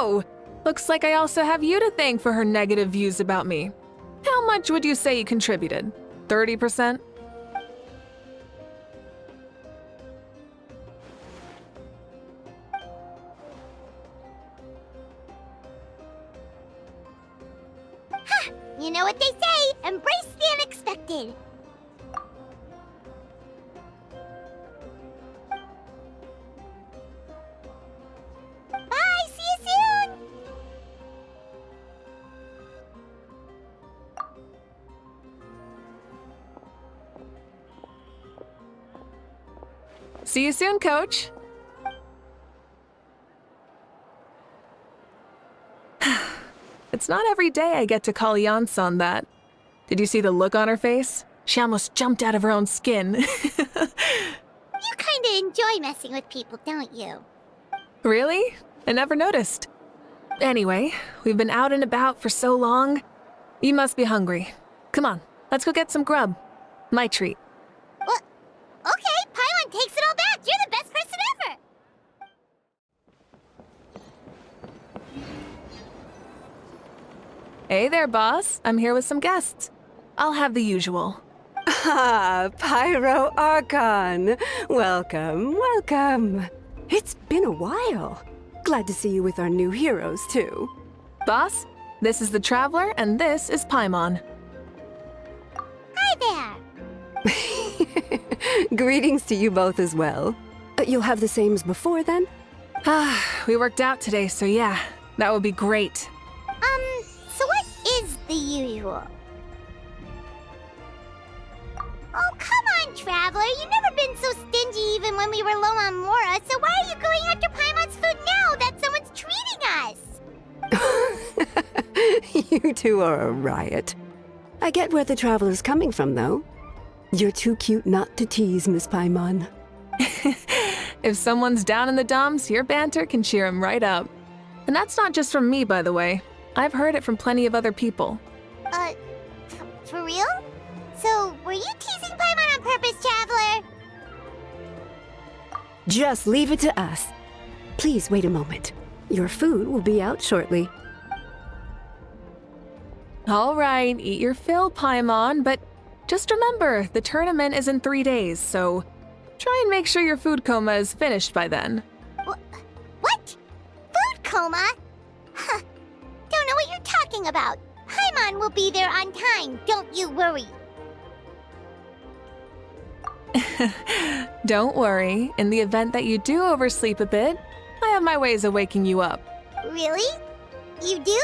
Speaker 4: Oh, looks like I also have you to thank for her negative views about me. How much would you say you contributed? 30%?
Speaker 1: You know what they say, embrace the unexpected. Bye, see you soon!
Speaker 4: See you soon, Coach. It's not every day I get to call Yansan that. Did you see the look on her face? She almost jumped out of her own skin.
Speaker 1: You kinda enjoy messing with people, don't you?
Speaker 4: Really? I never noticed. Anyway, we've been out and about for so long. You must be hungry. Come on, let's go get some grub. My treat.
Speaker 1: What? Okay, Paimon takes it all back. You're the best person ever.
Speaker 4: Hey there, boss. I'm here with some guests. I'll have the usual.
Speaker 11: Ah, Pyro Archon. Welcome, welcome. It's been a while. Glad to see you with our new heroes, too.
Speaker 4: Boss, this is the Traveler, and this is Paimon.
Speaker 1: Hi there.
Speaker 11: Greetings to you both as well. You'll have the same as before, then?
Speaker 4: We worked out today, so yeah, that would be great.
Speaker 1: So what is the usual? Oh, come on, Traveler. You've never been so stingy even when we were low on Mora, so why are you going after Paimon's food now that someone's treating us?
Speaker 11: You two are a riot. I get where the Traveler's coming from, though. You're too cute not to tease, Miss Paimon.
Speaker 4: If someone's down in the dumps, your banter can cheer him right up. And that's not just from me, by the way. I've heard it from plenty of other people.
Speaker 1: For real? So, were you teasing Paimon on purpose, Traveler?
Speaker 11: Just leave it to us. Please wait a moment. Your food will be out shortly.
Speaker 4: All right, eat your fill, Paimon, but just remember, the tournament is in 3 days, so try and make sure your food coma is finished by then.
Speaker 1: What? Food coma? Huh. Don't know what you're talking about. Paimon will be there on time, don't you worry.
Speaker 4: Don't worry, in the event that you do oversleep a bit, I have my ways of waking you up.
Speaker 1: Really? You do?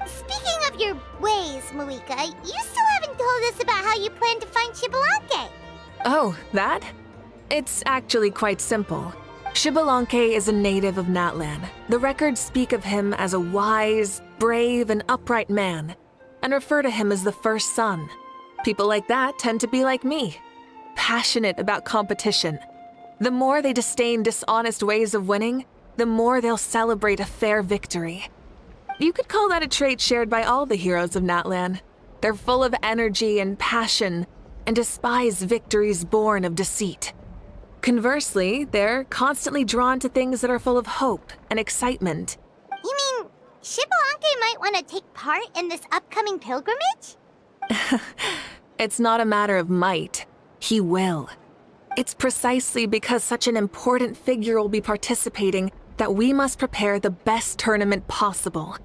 Speaker 1: Speaking of your ways, Mavuika, you still haven't told us about how you plan to find Xbalanque.
Speaker 4: Oh, that? It's actually quite simple. Xbalanque is a native of Natlan. The records speak of him as a wise, brave, and upright man, and refer to him as the first son. People like that tend to be like me, passionate about competition. The more they disdain dishonest ways of winning, the more they'll celebrate a fair victory. You could call that a trait shared by all the heroes of Natlan. They're full of energy and passion, and despise victories born of deceit. Conversely, they're constantly drawn to things that are full of hope and excitement.
Speaker 1: You mean Xbalanque might want to take part in this upcoming pilgrimage?
Speaker 4: It's not a matter of might. He will. It's precisely because such an important figure will be participating that we must prepare the best tournament possible.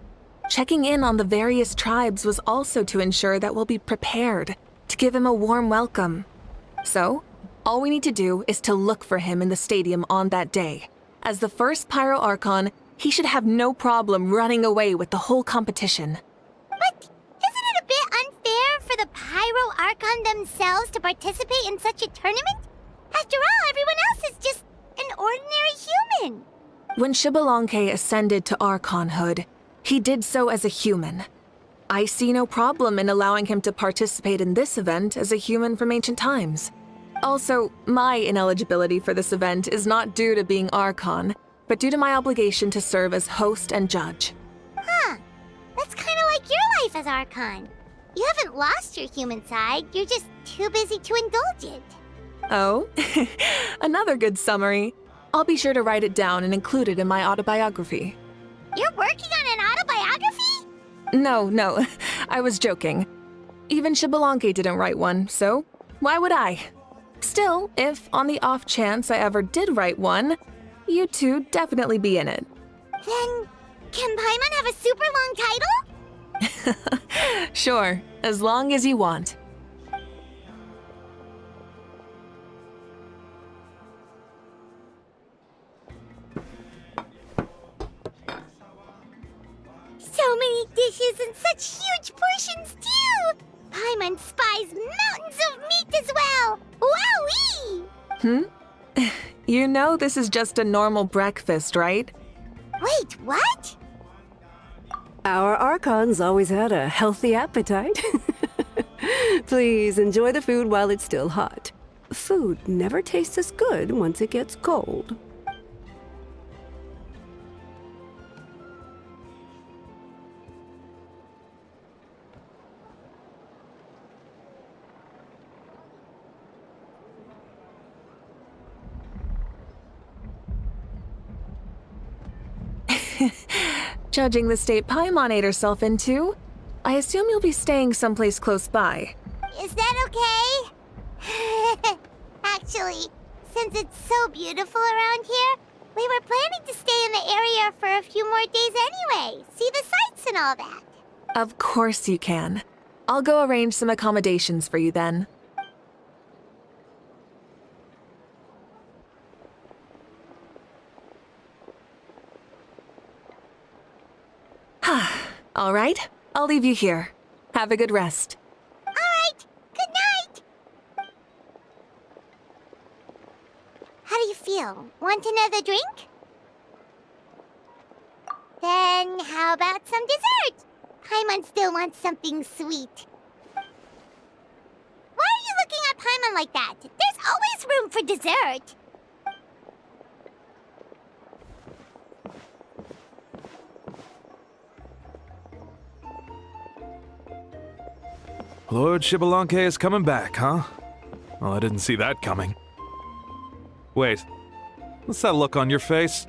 Speaker 4: Checking in on the various tribes was also to ensure that we'll be prepared to give him a warm welcome. So, all we need to do is to look for him in the stadium on that day. As the first Pyro Archon, he should have no problem running away with the whole competition.
Speaker 1: But isn't it a bit unfair for the Pyro Archon themselves to participate in such a tournament? After all, everyone else is just an ordinary human.
Speaker 4: When Xbalanque ascended to Archonhood, he did so as a human. I see no problem in allowing him to participate in this event as a human from ancient times. Also, my ineligibility for this event is not due to being Archon, but due to my obligation to serve as host and judge.
Speaker 1: Huh. That's kind of like your life as Archon. You haven't lost your human side, you're just too busy to indulge it.
Speaker 4: Oh, another good summary. I'll be sure to write it down and include it in my autobiography.
Speaker 1: You're working on an autobiography?
Speaker 4: No, I was joking. Even Xbalanque didn't write one, so why would I? Still, if on the off chance I ever did write one, you two definitely be in it.
Speaker 1: Then, can Paimon have a super long title?
Speaker 4: Sure, as long as you want.
Speaker 1: So many dishes and such huge portions, too! Paimon spies mountains of meat as well! Wowee!
Speaker 4: You know this is just a normal breakfast, right?
Speaker 1: Wait, what?
Speaker 11: Our Archon's always had a healthy appetite. Please enjoy the food while it's still hot. Food never tastes as good once it gets cold.
Speaker 4: Judging the state Paimon ate herself into, I assume you'll be staying someplace close by.
Speaker 1: Is that okay? Actually, since it's so beautiful around here, we were planning to stay in the area for a few more days anyway. See the sights and all that.
Speaker 4: Of course you can. I'll go arrange some accommodations for you then. All right, I'll leave you here. Have a good rest.
Speaker 1: All right, good night. How do you feel? Want another drink? Then how about some dessert? Paimon still wants something sweet. Why are you looking at Paimon like that? There's always room for dessert.
Speaker 12: Lord Xbalanque is coming back, huh? Well, I didn't see that coming. Wait, what's that look on your face?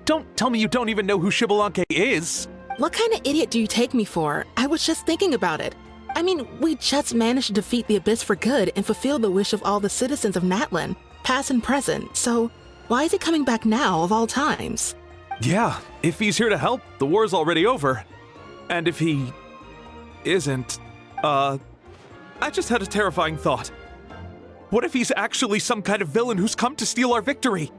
Speaker 12: Don't tell me you don't even know who Xbalanque is!
Speaker 13: What kind of idiot do you take me for? I was just thinking about it. I mean, we just managed to defeat the Abyss for good and fulfill the wish of all the citizens of Natlan, past and present, so why is he coming back now of all times?
Speaker 12: Yeah, if he's here to help, the war's already over. And if he isn't, I just had a terrifying thought. What if he's actually some kind of villain who's come to steal our victory?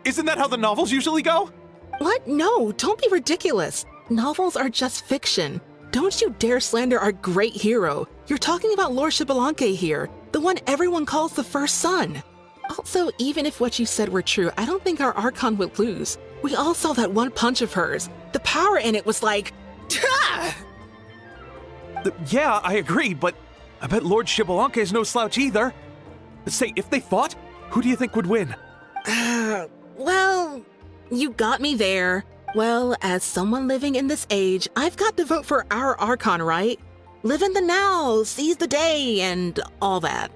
Speaker 12: Isn't that how the novels usually go?
Speaker 13: What? No, don't be ridiculous. Novels are just fiction. Don't you dare slander our great hero. You're talking about Lord Xbalanque here, the one everyone calls the first son. Also, even if what you said were true, I don't think our Archon would lose. We all saw that one punch of hers. The power in it was like...
Speaker 12: Yeah, I agree, but I bet Lord Xbalanque is no slouch either. Say, if they fought, who do you think would win?
Speaker 13: Well, you got me there. Well, as someone living in this age, I've got to vote for our Archon, right? Live in the now, seize the day, and all that.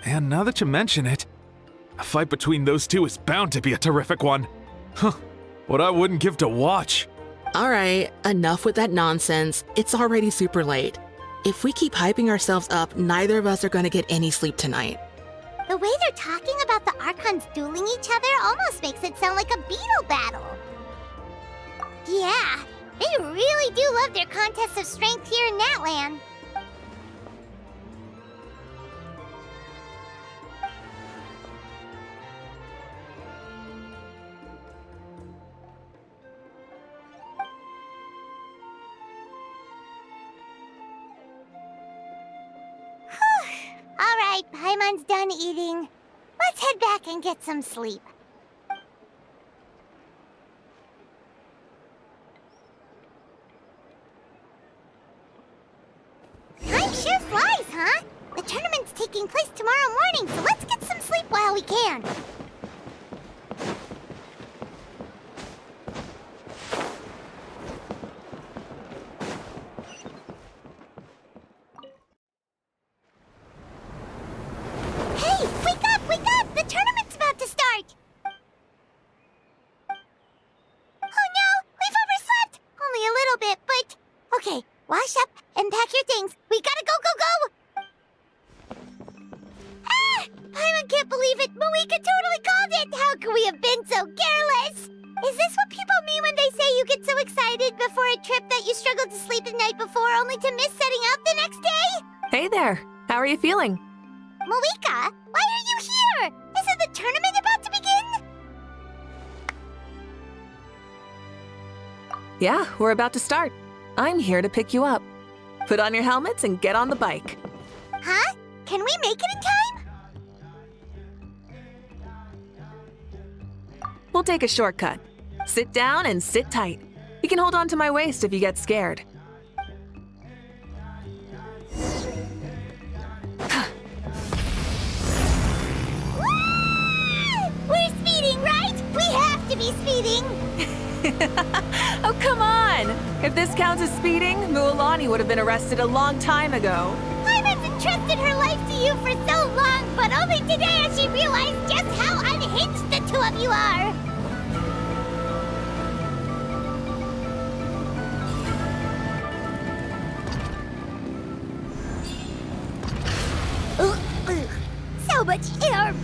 Speaker 12: And now that you mention it, a fight between those two is bound to be a terrific one. Huh, what I wouldn't give to watch.
Speaker 13: All right, enough with that nonsense. It's already super late. If we keep hyping ourselves up, neither of us are going to get any sleep tonight.
Speaker 1: The way they're talking about the Archons dueling each other almost makes it sound like a beetle battle. Yeah, they really do love their contests of strength here in Natlan. All right, Paimon's done eating. Let's head back and get some sleep. Time sure flies, huh? The tournament's taking place tomorrow morning, so let's get some sleep while we can. Hey, wake up, wake up! The tournament's about to start! Oh no, we've overslept! Only a little bit, but... Okay, wash up and pack your things. We gotta go, go, go! Ah! Paimon can't believe it! Mavuika totally called it! How could we have been so careless? Is this what people mean when they say you get so excited before a trip that you struggled to sleep the night before only to miss setting out the next day?
Speaker 4: Hey there, how are you feeling?
Speaker 1: Mavuika, why are you here? Isn't the tournament about to begin?
Speaker 4: Yeah, we're about to start. I'm here to pick you up. Put on your helmets and get on the bike.
Speaker 1: Huh? Can we make it in time?
Speaker 4: We'll take a shortcut. Sit down and sit tight. You can hold on to my waist if you get scared.
Speaker 1: We're speeding, right? We have to be speeding!
Speaker 4: Oh, come on! If this counts as speeding, Mualani would have been arrested a long time ago.
Speaker 1: Paimon's entrusted her life to you for so long, but only today has she realized just how unhinged the two of you are! So much air!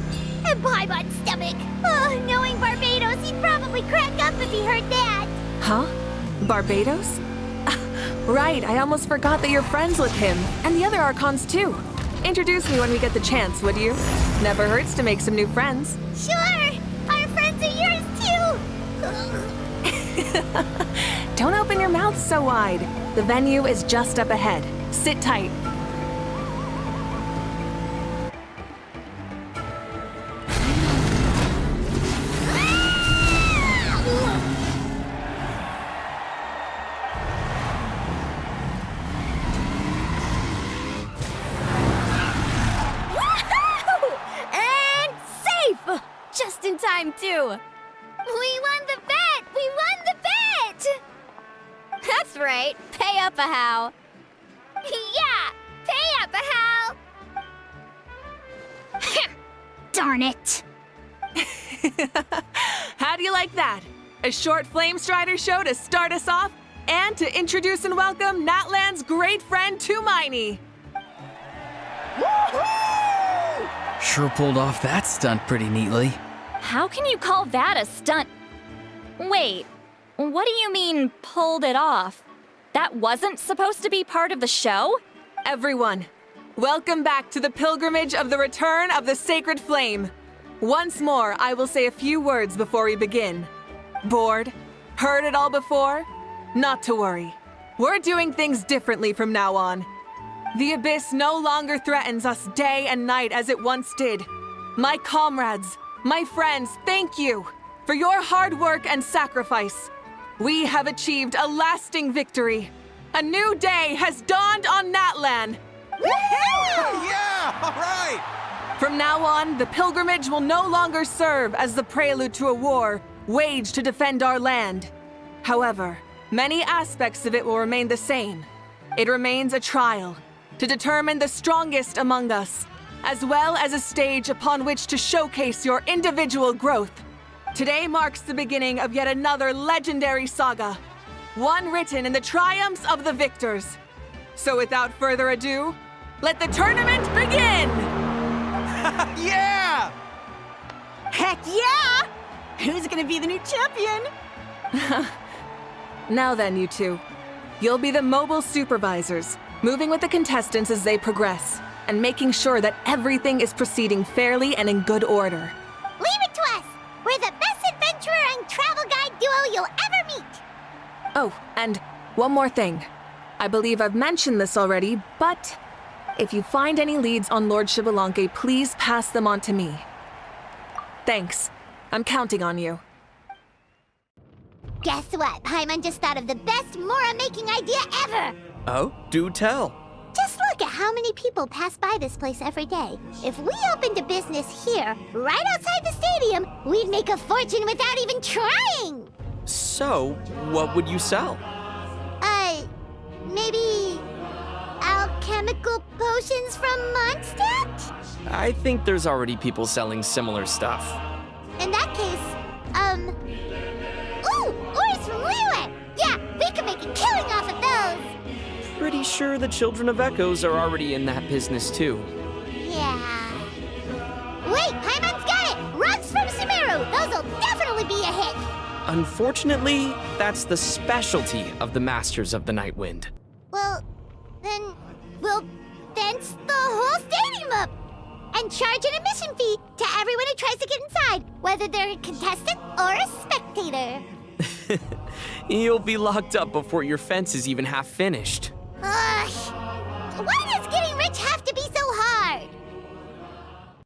Speaker 1: And Paimon's stomach! Oh, knowing Barbados, he'd probably crack up if he heard that!
Speaker 4: Huh? Barbados? Right, I almost forgot that you're friends with him, and the other Archons too. Introduce me when we get the chance, would you? Never hurts to make some new friends.
Speaker 1: Sure! Our friends are yours too!
Speaker 4: Don't open your mouth so wide. The venue is just up ahead. Sit tight.
Speaker 5: And safe! Just in time, too. We won the bet! We won the bet! That's right. Pay up a how. Yeah! Pay up a how! Darn it!
Speaker 4: How do you like that? A short Flame Strider show to start us off, and to introduce and welcome Natlan's great friend, Tumaini.
Speaker 8: Sure pulled off that stunt pretty neatly.
Speaker 2: How can you call that a stunt? Wait, what do you mean, pulled it off? That wasn't supposed to be part of the show?
Speaker 4: Everyone, welcome back to the pilgrimage of the return of the sacred flame. Once more, I will say a few words before we begin. Bored? Heard it all before? Not to worry. We're doing things differently from now on. The abyss no longer threatens us day and night as it once did. My comrades, my friends, thank you for your hard work and sacrifice. We have achieved a lasting victory. A new day has dawned on Natlan.
Speaker 14: Yeah! All right!
Speaker 4: From now on, the pilgrimage will no longer serve as the prelude to a war waged to defend our land. However, many aspects of it will remain the same. It remains a trial to determine the strongest among us, as well as a stage upon which to showcase your individual growth. Today marks the beginning of yet another legendary saga, one written in the triumphs of the victors. So without further ado, let the tournament begin!
Speaker 14: Yeah!
Speaker 5: Heck yeah! Who's gonna be the new champion?
Speaker 4: Now then, you two. You'll be the mobile supervisors, moving with the contestants as they progress, and making sure that everything is proceeding fairly and in good order.
Speaker 1: Leave it to us! We're the best adventurer and travel guide duo you'll ever meet!
Speaker 4: Oh, and one more thing. I believe I've mentioned this already, but if you find any leads on Lord Xbalanque, please pass them on to me. Thanks. I'm counting on you.
Speaker 1: Guess what? Paimon just thought of the best Mora-making idea ever!
Speaker 14: Oh, do tell.
Speaker 1: Just look at how many people pass by this place every day. If we opened a business here, right outside the stadium, we'd make a fortune without even trying!
Speaker 14: So, what would you sell?
Speaker 1: Maybe alchemical potions from Mondstadt?
Speaker 14: I think there's already people selling similar stuff.
Speaker 1: In that case, ooh, ores from Liyue! Yeah, we could make a killing off of those!
Speaker 14: Pretty sure the Children of Echoes are already in that business too.
Speaker 1: Yeah. Wait, Paimon's got it! Rugs from Sumeru! Those'll definitely be a hit!
Speaker 14: Unfortunately, that's the specialty of the Masters of the Night Wind.
Speaker 1: Well, then we'll fence the whole stadium up! And charge an admission fee to everyone who tries to get inside, whether they're a contestant or a spectator.
Speaker 14: You'll be locked up before your fence is even half finished.
Speaker 1: Why does